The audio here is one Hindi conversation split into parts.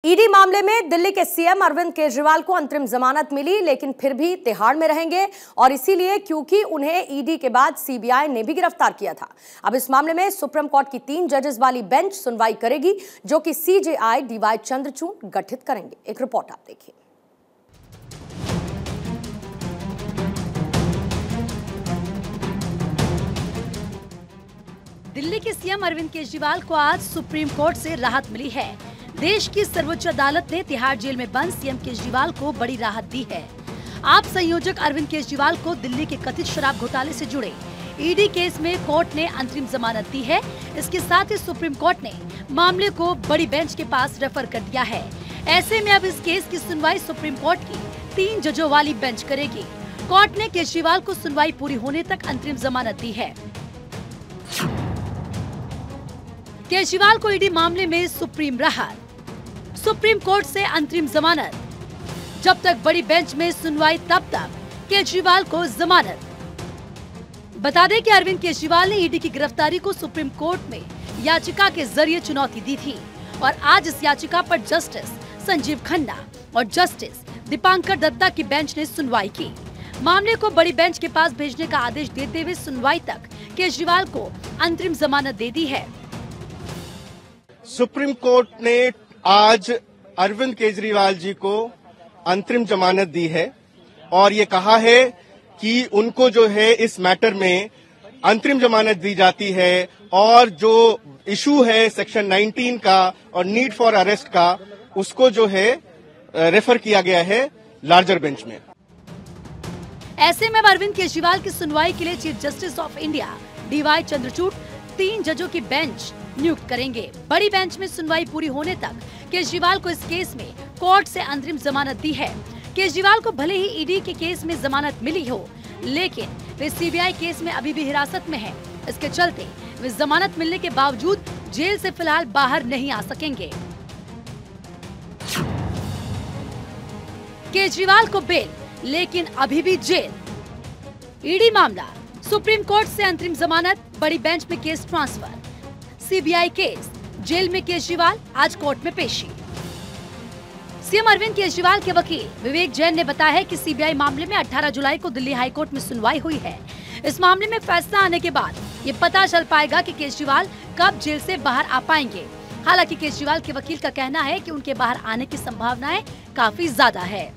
ईडी मामले में दिल्ली के सीएम अरविंद केजरीवाल को अंतरिम जमानत मिली, लेकिन फिर भी तिहाड़ में रहेंगे और इसीलिए क्योंकि उन्हें ईडी के बाद सीबीआई ने भी गिरफ्तार किया था। अब इस मामले में सुप्रीम कोर्ट की 3 जजेस वाली बेंच सुनवाई करेगी, जो कि सीजेआई डीवाई चंद्रचूड़ गठित करेंगे। एक रिपोर्ट आप देखिए। दिल्ली के सीएम अरविंद केजरीवाल को आज सुप्रीम कोर्ट से राहत मिली है। देश की सर्वोच्च अदालत ने तिहाड़ जेल में बंद सीएम केजरीवाल को बड़ी राहत दी है। आप संयोजक अरविंद केजरीवाल को दिल्ली के कथित शराब घोटाले से जुड़े ईडी केस में कोर्ट ने अंतरिम जमानत दी है। इसके साथ ही सुप्रीम कोर्ट ने मामले को बड़ी बेंच के पास रेफर कर दिया है। ऐसे में अब इस केस की सुनवाई सुप्रीम कोर्ट की 3 जजों वाली बेंच करेगी। कोर्ट ने केजरीवाल को सुनवाई पूरी होने तक अंतरिम जमानत दी है। केजरीवाल को ईडी मामले में सुप्रीम राहत, सुप्रीम कोर्ट से अंतरिम जमानत। जब तक बड़ी बेंच में सुनवाई तब तक केजरीवाल को जमानत। बता दें कि अरविंद केजरीवाल ने ईडी की गिरफ्तारी को सुप्रीम कोर्ट में याचिका के जरिए चुनौती दी थी और आज इस याचिका पर जस्टिस संजीव खन्ना और जस्टिस दीपांकर दत्ता की बेंच ने सुनवाई की। मामले को बड़ी बेंच के पास भेजने का आदेश देते हुए सुनवाई तक केजरीवाल को अंतरिम जमानत दे दी है। सुप्रीम कोर्ट ने आज अरविंद केजरीवाल जी को अंतरिम जमानत दी है और ये कहा है कि उनको जो है इस मैटर में अंतरिम जमानत दी जाती है और जो इशू है सेक्शन 19 का और नीड फॉर अरेस्ट का, उसको जो है रेफर किया गया है लार्जर बेंच में। ऐसे में अरविंद केजरीवाल की सुनवाई के लिए chief justice of India D Y Chandrachud 3 जजों की बेंच नियुक्त करेंगे। बड़ी बेंच में सुनवाई पूरी होने तक केजरीवाल को इस केस में कोर्ट से अंतरिम जमानत दी है। केजरीवाल को भले ही ईडी के केस में जमानत मिली हो, लेकिन वे सीबीआई केस में अभी भी हिरासत में हैं। इसके चलते वे जमानत मिलने के बावजूद जेल से फिलहाल बाहर नहीं आ सकेंगे। केजरीवाल को बेल, लेकिन अभी भी जेल। ईडी मामला, सुप्रीम कोर्ट से अंतरिम जमानत, बड़ी बेंच में case transfer. CBI case, jail में केजरीवाल, आज कोर्ट में पेशी। सीएम अरविंद केजरीवाल के वकील विवेक जैन ने बताया है कि सीबीआई मामले में 18 जुलाई को दिल्ली हाई कोर्ट में सुनवाई हुई है। इस मामले में फैसला आने के बाद ये पता चल पाएगा कि केजरीवाल कब जेल से बाहर आ पाएंगे। हालांकि केजरीवाल के वकील का कहना है कि उनके बाहर आने की संभावनाएं काफी ज्यादा है।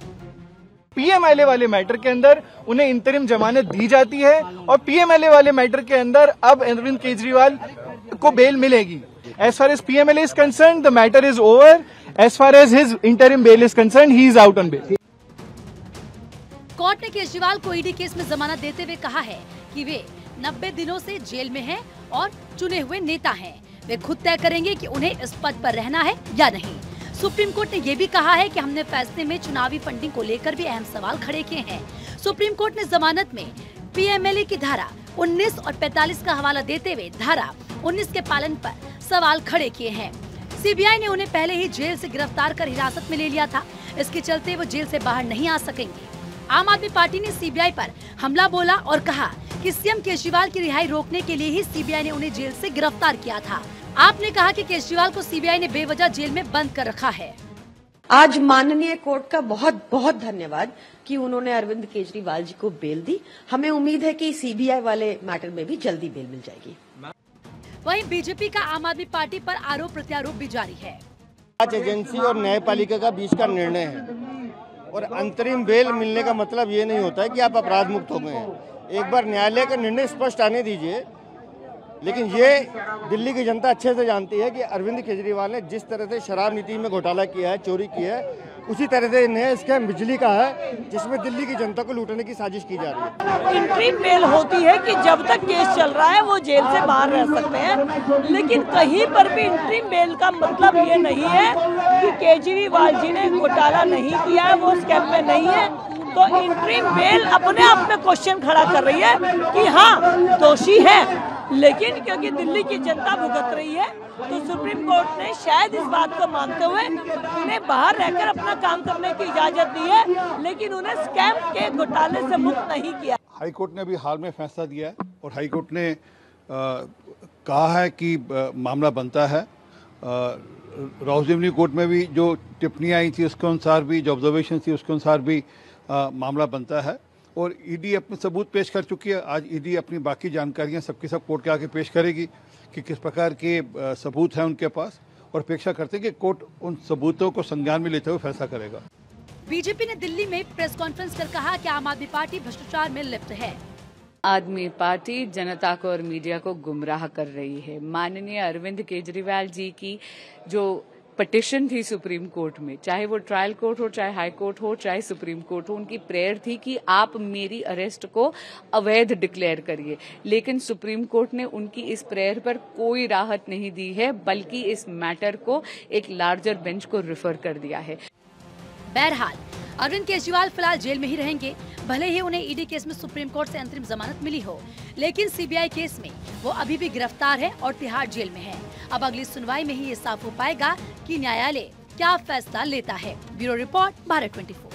पीएमएलए वाले मैटर के अंदर उन्हें इंतरिम जमानत दी जाती है और पीएमएलए वाले मैटर के अंदर अब अरविंद केजरीवाल को बेल मिलेगी। As far as PMLA is concerned, the matter is over. As far as his interim bail is concerned, he is out on bail. Court ने केजरीवाल को ईडी केस में जमानत देते हुए कहा है कि वे 90 दिनों से जेल में हैं और चुने हुए नेता हैं। वे खुद तय करेंगे कि उन्हें इस पद पर रहना है या नहीं। सुप्रीम कोर्ट ने ये भी कहा है कि हमने फैसले में चुनावी फंडिंग को लेकर भी अहम सवाल खड़े किए हैं। सुप्रीम कोर्ट ने जमानत में पीएमएलए की धारा 19 और 45 का हवाला देते हुए धारा 19 के पालन पर सवाल खड़े किए हैं। सीबीआई ने उन्हें पहले ही जेल से गिरफ्तार कर हिरासत में ले लिया था। इसके चलते वो जेल से बाहर नहीं आ सकेंगे। आम आदमी पार्टी ने सीबीआई पर हमला बोला और कहा कि सीएम केजरीवाल की रिहाई रोकने के लिए ही सीबीआई ने उन्हें जेल से गिरफ्तार किया था। आपने कहा कि केजरीवाल को सीबीआई ने बेवजह जेल में बंद कर रखा है। आज माननीय कोर्ट का बहुत बहुत धन्यवाद कि उन्होंने अरविंद केजरीवाल जी को बेल दी। हमें उम्मीद है कि सीबीआई वाले मैटर में भी जल्दी बेल मिल जाएगी। वहीं बीजेपी का आम आदमी पार्टी पर आरोप प्रत्यारोप भी जारी है। जांच एजेंसी और न्यायपालिका का बीच का निर्णय है और अंतरिम बेल मिलने का मतलब ये नहीं होता है कि आप अपराध मुक्त हो गए हैं। एक बार न्यायालय का निर्णय स्पष्ट आने दीजिए। लेकिन ये दिल्ली की जनता अच्छे से जानती है कि अरविंद केजरीवाल ने जिस तरह से शराब नीति में घोटाला किया है, चोरी की है, उसी तरह से नया स्कैम बिजली का है जिसमें दिल्ली की जनता को लूटने की साजिश की जा रही है। इंटरिम बेल होती है कि जब तक केस चल रहा है वो जेल से बाहर रह सकते हैं, लेकिन कहीं पर भी इंटरिम बेल का मतलब ये नहीं है कि केजरीवाल जी ने घोटाला नहीं किया है, वो स्कैम में नहीं है। तो इंटरिम बेल अपने आप में क्वेश्चन खड़ा कर रही है कि हाँ दोषी है, लेकिन क्योंकि दिल्ली की जनता भुगत रही है तो सुप्रीम कोर्ट ने शायद इस बात को मानते हुए उन्हें बाहर रहकर अपना काम करने की इजाजत दी है, लेकिन उन्हें स्कैम के घोटाले से मुक्त नहीं किया। हाई कोर्ट ने अभी हाल में फैसला दिया है और हाई कोर्ट ने कहा है कि मामला बनता है राउज़ेवनी कोर्ट में भी जो टिप्पणियाँ आई थी उसके अनुसार भी, जो ऑब्जर्वेशन थी उसके अनुसार भी मामला बनता है और ईडी अपने सबूत पेश कर चुकी है। आज ईडी अपनी बाकी जानकारियां सबकी सब कोर्ट के आगे पेश करेगी कि किस प्रकार के सबूत हैं उनके पास, और अपेक्षा करते हैं कि कोर्ट उन सबूतों को संज्ञान में लेते हुए फैसला करेगा। बीजेपी ने दिल्ली में प्रेस कॉन्फ्रेंस कर कहा कि आम आदमी पार्टी भ्रष्टाचार में लिप्त है। आदमी पार्टी जनता को और मीडिया को गुमराह कर रही है। माननीय अरविंद केजरीवाल जी की जो पिटिशन थी सुप्रीम कोर्ट में, चाहे वो ट्रायल कोर्ट हो, चाहे हाई कोर्ट हो, चाहे सुप्रीम कोर्ट हो, उनकी प्रेयर थी कि आप मेरी अरेस्ट को अवैध डिक्लेयर करिए, लेकिन सुप्रीम कोर्ट ने उनकी इस प्रेयर पर कोई राहत नहीं दी है, बल्कि इस मैटर को एक लार्जर बेंच को रिफर कर दिया है। बहरहाल अरविंद केजरीवाल फिलहाल जेल में ही रहेंगे। भले ही उन्हें ईडी केस में सुप्रीम कोर्ट से अंतरिम जमानत मिली हो, लेकिन सीबीआई केस में वो अभी भी गिरफ्तार है और तिहाड़ जेल में है। अब अगली सुनवाई में ही ये साफ हो पाएगा कि न्यायालय क्या फैसला लेता है। Bureau report, Bharat 24।